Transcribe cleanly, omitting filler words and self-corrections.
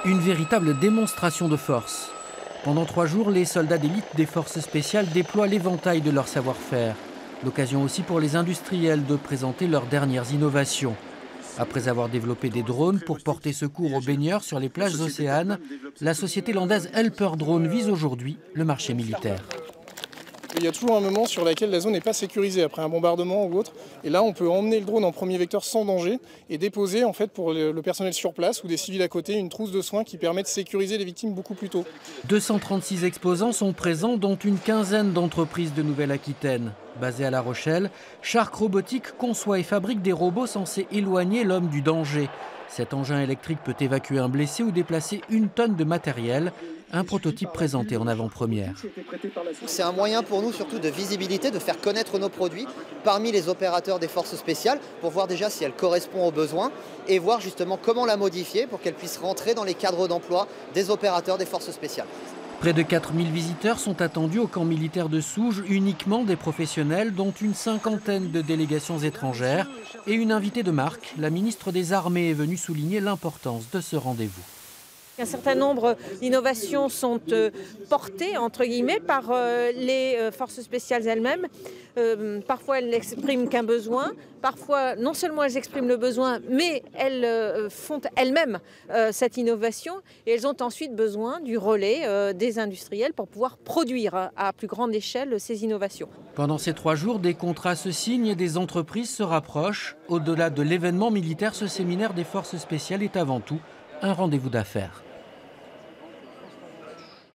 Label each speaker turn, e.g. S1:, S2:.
S1: Une véritable démonstration de force. Pendant 3 jours, les soldats d'élite des forces spéciales déploient l'éventail de leur savoir-faire. L'occasion aussi pour les industriels de présenter leurs dernières innovations. Après avoir développé des drones pour porter secours aux baigneurs sur les plages océanes, la société landaise Helper Drone vise aujourd'hui le marché militaire.
S2: Il y a toujours un moment sur lequel la zone n'est pas sécurisée après un bombardement ou autre. Et là, on peut emmener le drone en premier vecteur sans danger et déposer en fait pour le personnel sur place ou des civils à côté une trousse de soins qui permet de sécuriser les victimes beaucoup plus tôt.
S1: 236 exposants sont présents, dont une quinzaine d'entreprises de Nouvelle-Aquitaine. Basée à La Rochelle, Shark Robotics conçoit et fabrique des robots censés éloigner l'homme du danger. Cet engin électrique peut évacuer un blessé ou déplacer 1 tonne de matériel. Un prototype présenté en avant-première.
S3: C'est un moyen pour nous surtout de visibilité, de faire connaître nos produits parmi les opérateurs des forces spéciales pour voir déjà si elle correspond aux besoins et voir justement comment la modifier pour qu'elle puisse rentrer dans les cadres d'emploi des opérateurs des forces spéciales.
S1: Près de 4000 visiteurs sont attendus au camp militaire de Souges, uniquement des professionnels, dont une 50aine de délégations étrangères et une invitée de marque. La ministre des Armées est venue souligner l'importance de ce rendez-vous.
S4: Un certain nombre d'innovations sont portées, entre guillemets, par les forces spéciales elles-mêmes. Parfois, elles n'expriment qu'un besoin. Parfois, non seulement elles expriment le besoin, mais elles font elles-mêmes cette innovation. Et elles ont ensuite besoin du relais des industriels pour pouvoir produire à plus grande échelle ces innovations.
S1: Pendant ces 3 jours, des contrats se signent et des entreprises se rapprochent. Au-delà de l'événement militaire, ce séminaire des forces spéciales est avant tout un rendez-vous d'affaires.